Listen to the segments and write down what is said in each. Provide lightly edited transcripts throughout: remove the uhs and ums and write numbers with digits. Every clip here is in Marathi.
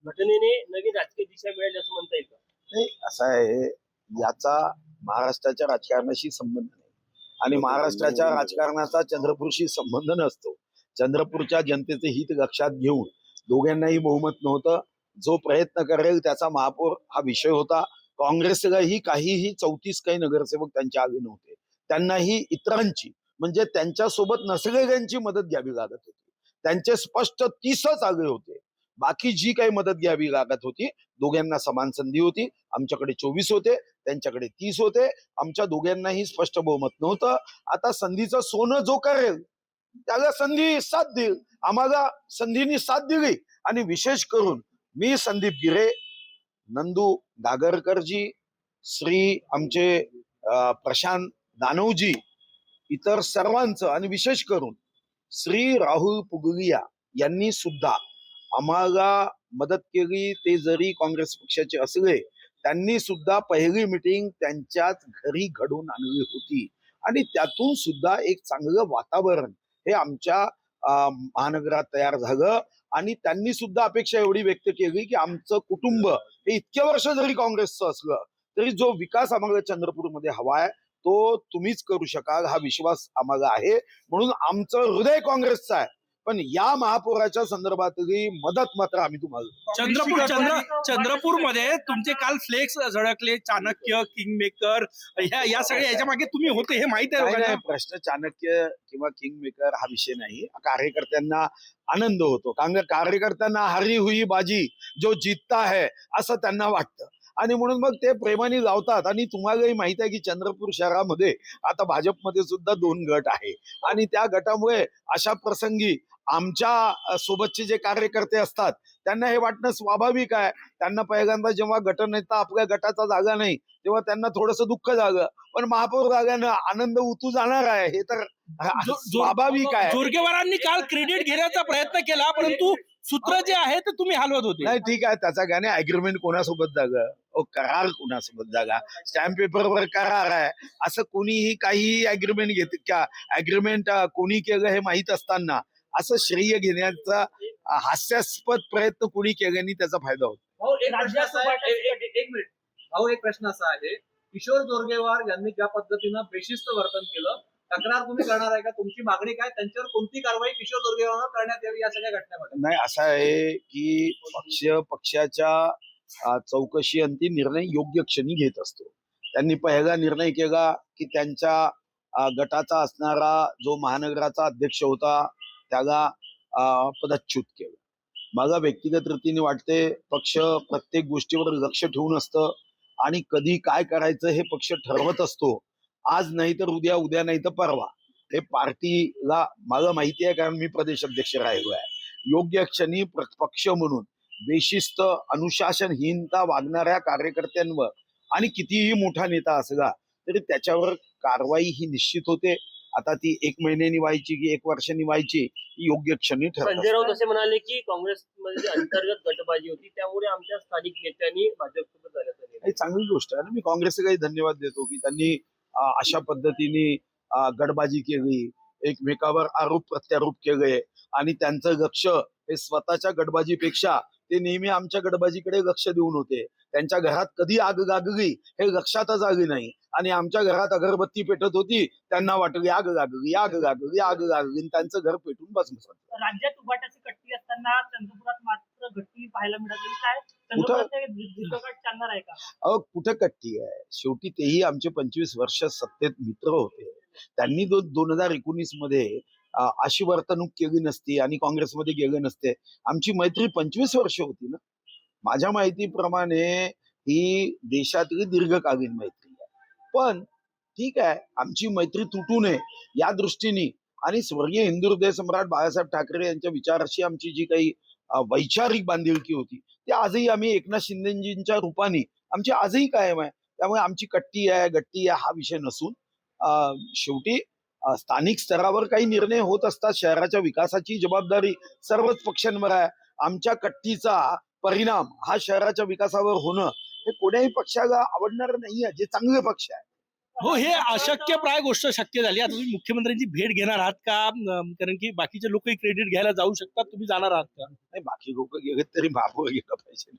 घटनेने नवीन राजकीय दिशा मिळेल असं म्हणता येईल का? नाही, असं आहे, याचा महाराष्ट्राच्या राजकारणाशी संबंध नाही आणि महाराष्ट्राच्या राजकारणाचा चंद्रपूरशी संबंध नसतो. चंद्रपूरच्या जनतेचे हित लक्षात घेऊन दोघांनाही बहुमत नव्हतं. जो प्रयत्न करेल त्याचा महापौर हा विषय होता. काँग्रेसलाही काहीही 34 काही नगरसेवक त्यांच्या आले नव्हते. त्यांनाही इतरांची म्हणजे त्यांच्यासोबत नसलेल्यांची मदत घ्यावी लागत होती. त्यांचे स्पष्ट 30च आले होते. बाकी जी काही मदत घ्यावी लागत होती, दोघांना समान संधी होती. आमच्याकडे 24 होते, त्यांच्याकडे 30 होते. आमच्या दोघांनाही स्पष्ट बहुमत नव्हतं. आता संधीचं सोनं जो करेल त्याला संधी साथ देईल. आम्हाला संधीनी साथ दिली आणि विशेष करून मी संदीप गिरे, नंदू दागरकरजी, श्री आमचे प्रशांत दानवजी, इतर सर्वांचं आणि विशेष करून श्री राहुल पुगलिया यांनी सुद्धा आम्हाला मदत केली. ते जरी काँग्रेस पक्षाचे असले त्यांनी सुद्धा पहिली मिटिंग त्यांच्याच घरी घडवून आणली होती आणि त्यातून सुद्धा एक चांगलं वातावरण हे आमच्या महानगरात तयार झालं आणि त्यांनी सुद्धा अपेक्षा एवढी व्यक्त केली की आमचं कुटुंब हे इतक्या वर्ष जरी काँग्रेसचं असलं तरी जो विकास आम्हाला चंद्रपूरमध्ये हवा आहे तो तुम्हीच करू शकाल हा विश्वास आम्हाला आहे. म्हणून आमचं हृदय काँग्रेसचं आहे. पण या महापौराच्या संदर्भातली मदत मात्र आम्ही तुम्हाला चंद्रपूरमध्ये तुमचे काल फ्लेक्स झळकले, चाणक्य, किंग मेकर, या सगळ्या याच्या मागे तुम्ही होते हे माहिती आहे नाही, प्रश्न चाणक्य किंवा किंग मेकर हा विषय नाही. कार्यकर्त्यांना आनंद होतो कारण कार्यकर्त्यांना हारी हुई बाजी जो जीतता है असं त्यांना वाटतं आणि म्हणून मग ते प्रेमाने लावतात. आणि तुम्हालाही माहित आहे की चंद्रपूर शहरामध्ये आता भाजपमध्ये सुद्धा 2 गट आहे आणि त्या गटामुळे अशा प्रसंगी आमच्या सोबतचे जे कार्यकर्ते असतात त्यांना हे वाटणं स्वाभाविक आहे. त्यांना पहिल्यांदा जेव्हा गटनेता आपल्या गटाचा जागा नाही तेव्हा त्यांना थोडंसं दुःख झालं, पण महापौर जागानं आनंद उतू जाणार आहे हे तर स्वाभाविक आहे. जोरगेवारांनी काल क्रेडिट घेण्याचा प्रयत्न केला परंतु सूत्र जे आहे ते तुम्ही हलवत होते. नाही, ठीक आहे, त्याचा काय नाही. अग्रीमेंट कोणासोबत जागा, करार कोणासोबत जागा, स्टॅम्प पेपरवर करार आहे असं कोणीही काही अग्रीमेंट घेत का? अग्रीमेंट कोणी केलं हे माहित असताना असं श्रेय घेण्याचा हास्यास्पद प्रयत्न कोणी केल्याने त्याचा फायदा होतो. एक प्रश्न असा आहे, किशोर जोरगेवार यांनी ज्या पद्धतीनं बेशिस्त वर्तन केलं, तक्रार तुम्ही करणार आहे का? तुमची मागणी काय? त्यांच्यावर कोणती कारवाई किशोर जोरगेवार करण्यात यावी या सगळ्या घटनेमध्ये? नाही, असं आहे की पक्षाच्या चौकशी अंती निर्णय योग्य क्षणी घेत असतो. त्यांनी पहिला निर्णय केला की त्यांच्या गटाचा असणारा जो महानगराचा अध्यक्ष होता त्याला पदच्युत केलं. मला व्यक्तिगत रीतीने वाटते पक्ष प्रत्येक गोष्टीवर लक्ष ठेवून असतं आणि कधी काय करायचं हे पक्ष ठरवत असतो. आज नाही तर उद्या, उद्या नाही तर परवा. हे पार्टीला मला माहिती आहे कारण मी प्रदेश अध्यक्ष राहिलो आहे. योग्य क्षणी पक्ष म्हणून बेशिस्त अनुशासनहीनता वागणाऱ्या कार्यकर्त्यांवर आणि कितीही मोठा नेता असला तरी त्याच्यावर कारवाई ही निश्चित होते. आता ती 1 महिन्यानी व्हायची की 1 वर्षांनी व्हायची योग्य क्षणी ठरते. संजय राऊत असे म्हणाले की काँग्रेसमध्ये अंतर्गत गटबाजी होती त्यामुळे आमच्या स्थानिक नेत्यांनी भाजपसोबत जाण्याचा निर्णय. ही चांगली गोष्ट आहे. मी काँग्रेसलाही धन्यवाद देतो की त्यांनी अशा पद्धतीने गटबाजी केली, एकमेकावर आरोप प्रत्यारोप केले आणि त्यांचं लक्ष हे स्वतःच्या गटबाजीपेक्षा ते नेहमी आमच्या गटबाजीकडे लक्ष देऊन होते. त्यांच्या घरात कधी आग लागली हे लक्षातच आली नाही आणि आमच्या घरात अगरबत्ती पेटत होती त्यांना वाटली आग लागली, आग लागली, आग लागली, त्यांचं घर पेटून बसलं. राज्यात उभाटाची कट्टी असताना चंद्रपुरात मात्र घट्टी पाहायला मिळाली. काय चंद्रपुरात चालणार आहे का? कुठे कट्टी आहे? शेवटी तेही आमचे 25 वर्ष सत्तेत मित्र होते. त्यांनी 2019 मध्ये अशी वर्तणूक केली नसती आणि काँग्रेसमध्ये गेले नसते. आमची मैत्री 25 वर्ष होती ना. माझ्या माहितीप्रमाणे ही देशातली दीर्घकालीन मैत्री आहे. पण ठीक आहे, आमची मैत्री तुटू नये या दृष्टीने आणि स्वर्गीय हिंदू हृदय सम्राट बाळासाहेब ठाकरे यांच्या विचाराशी आमची जी काही वैचारिक बांधिलकी होती ती आजही आम्ही एकनाथ शिंदेजींच्या रूपाने आमची आजही कायम आहे. त्यामुळे आमची कट्टी आहे गट्टी आहे हा विषय नसून शेवटी स्थानिक स्तरावर काही निर्णय होत असतात. शहराच्या विकासाची जबाबदारी सर्वच पक्षांवर आहे. आमच्या कट्टीचा परिणाम हा शहराच्या विकासावर होणं हे कोण्याही पक्षाला आवडणार नाहीये. जे चांगले पक्ष आहे हो, हे अशक्य प्राय गोष्ट शक्य झाली. आता तुम्ही मुख्यमंत्र्यांची भेट घेणार आहात का? कारण की बाकीचे लोकही क्रेडिट घ्यायला जाऊ शकतात, तुम्ही जाणार आहात का? नाही, बाकी लोक गेले तरी महापौर गेलं पाहिजे.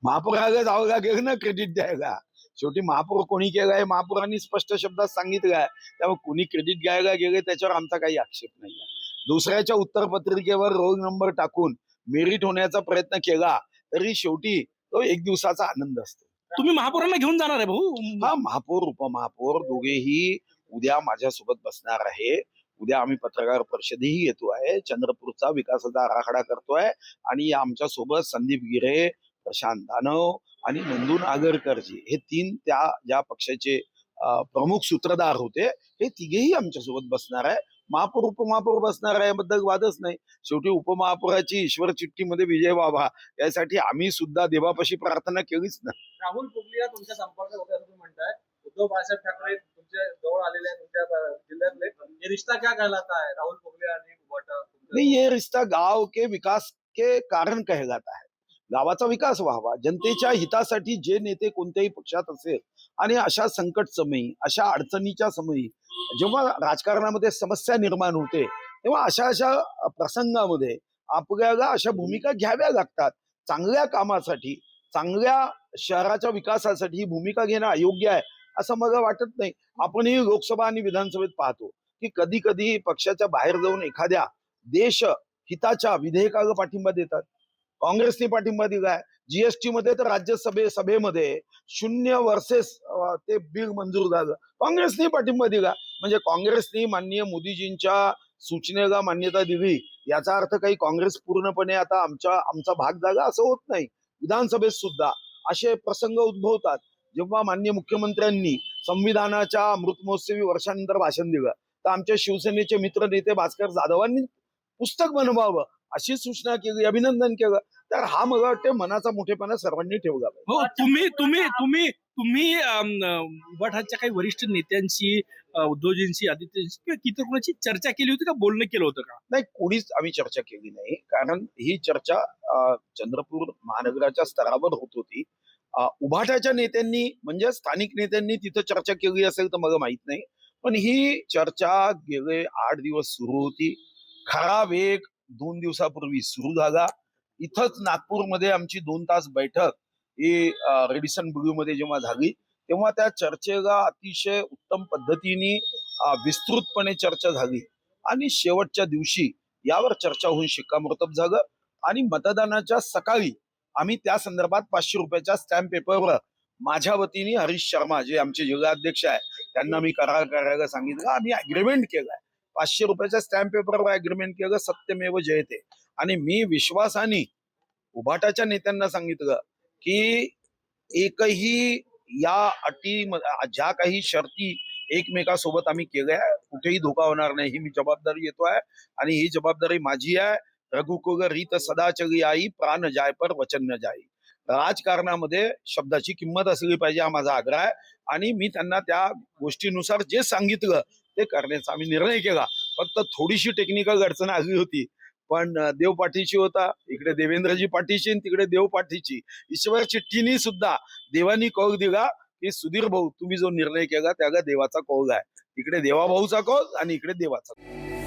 महापौराला जाऊ का गेलं ना क्रेडिट द्यायला. शेवटी महापौर कोणी केलाय महापौरांनी स्पष्ट शब्दात सांगितलं आहे. त्यामुळे कोणी क्रेडिट घ्यायला गेले त्याच्यावर आमचा काही आक्षेप नाही. दुसऱ्याच्या उत्तरपत्रिकेवर रोल नंबर टाकून मेरिट होण्याचा प्रयत्न केला तरी शेवटी तो एक दिवसाचा आनंद असतो. तुम्ही महापौरांना घेऊन जाणार आहे भाऊ? हा, महापौर उपमहापौर दोघेही उद्या माझ्यासोबत बसणार आहे. उद्या आम्ही पत्रकार परिषदेही येतो आहे. चंद्रपूरचा विकासाचा आराखडा करतोय आणि आमच्या सोबत संदीप गिरे, प्रशांत दानव आणि नंदू नागरकरजी हे तीन त्या ज्या पक्षाचे प्रमुख सूत्रधार होते हे तिघेही आमच्यासोबत बसणार आहे. महापौर उपमहापौर बसणार आहे याबद्दल वादच नाही. शेवटी उपमहापौराची ईश्वर चिठ्ठीमध्ये विजय व्हावा यासाठी आम्ही सुद्धा देवापाशी प्रार्थना केलीच ना. राहुल पुगलिया तुमच्या संपर्कात होते असं तुम्ही म्हणताय. उद्धव बाळासाहेब ठाकरे तुमच्या जवळ आलेले आहेत, तुमच्या जिल्ह्यातले. ये रिश्ता क्या कहलाता है? राहुल पुगलिया आणि उबाटा. नहीं, ये रिश्ता गाव के विकास के कारण कहलाता है. गावाचा विकास व्हावा, जनतेच्या हितासाठी जे नेते कोणत्याही पक्षात असेल आणि अशा संकट समयी, अशा अडचणीच्या समयी जेव्हा राजकारणामध्ये समस्या निर्माण होते तेव्हा अशा प्रसंगामध्ये आपल्याला अशा भूमिका घ्याव्या लागतात. चांगल्या कामासाठी, चांगल्या शहराच्या विकासासाठी ही भूमिका घेणं अयोग्य आहे असं मला वाटत नाही. आपणही लोकसभा आणि विधानसभेत पाहतो की कधी कधी पक्षाच्या बाहेर जाऊन एखाद्या देश हिताच्या विधेयकाला पाठिंबा देतात. काँग्रेसने पाठिंबा दिलाय. जीएसटी मध्ये तर सभेमध्ये 0 वर्सेस ते बिल मंजूर झालं. काँग्रेसने पाठिंबा दिला. म्हणजे काँग्रेसने माननीय मोदीजींच्या सूचनेला मान्यता दिली याचा अर्थ काही काँग्रेस पूर्णपणे आता आमचा भाग झाला असं होत नाही. विधानसभेत सुद्धा असे प्रसंग उद्भवतात. जेव्हा माननीय मुख्यमंत्र्यांनी संविधानाच्या अमृत महोत्सवी वर्षानंतर भाषण दिलं तर आमच्या शिवसेनेचे मित्र नेते भास्कर जाधवांनी पुस्तक बनवावं अशी सूचना केली, अभिनंदन केलं. तर हा मला वाटते मनाचा मोठेपणा सर्वांनी ठेवला पाहिजे. हो, तुम्ही उबाठाच्या काही वरिष्ठ नेत्यांशी, उद्धवजींशी, आदित्यजींशी किंवा इतर कोणाची चर्चा केली होती का? बोलणं केलं होतं का? नाही, कोणीच आम्ही चर्चा केली नाही. कारण ही चर्चा चंद्रपूर महानगराच्या स्तरावर होत होती. उभाटाच्या नेत्यांनी म्हणजे स्थानिक नेत्यांनी तिथं चर्चा केली असेल तर मला माहित नाही. पण ही चर्चा गेले 8 दिवस सुरू होती. खरा वेग 2 दिवसापूर्वी सुरू झाला. इथंच नागपूरमध्ये आमची 2 तास बैठक ही रेडिसन ब्लू मध्ये जेव्हा झाली तेव्हा त्या चर्चेला अतिशय उत्तम पद्धतीने विस्तृतपणे चर्चा झाली आणि शेवटच्या दिवशी यावर चर्चा होऊन शिक्कामोर्तब झालं. आणि मतदानाच्या सकाळी आम्ही त्या संदर्भात 500 रुपयाच्या स्टॅम्प पेपरवर माझ्या वतीने हरीश शर्मा जे आमचे जिल्हाध्यक्ष आहे त्यांना मी करार करायला सांगितलं. आम्ही अग्रीमेंट केलाय. 500 रुपयाच्या स्टॅम्प पेपरवर अग्रीमेंट केलं. सत्यमेव जयते. आणि मी विश्वासाने उभाटाच्या नेत्यांना सांगितलं की एकही या अटी ज्या काही शर्ती एकमेकासोबत आम्ही केल्या कुठेही धोका होणार नाही ही मी जबाबदारी येतोय. आणि ही जबाबदारी माझी आहे. रघुकुल रीत सदा चली आई, प्राण जाय पर वचन न जाई. राजकारणामध्ये शब्दाची किंमत असली पाहिजे हा माझा आग्रह आहे. आणि मी त्यांना त्या गोष्टीनुसार जे सांगितलं ते करण्याचा आम्ही निर्णय केला. फक्त थोडीशी टेक्निकल अडचण आली होती पण देव पाठीशी होता. इकडे देवेंद्रजी पाठीशी आणि तिकडे देव पाठीशी. ईश्वर चिठ्ठीनी सुद्धा देवानी कौल दिला की सुधीर भाऊ तुम्ही जो निर्णय केला त्याला देवाचा कौल आहे. इकडे देवाभाऊचा कौल आणि इकडे देवाचा कौल.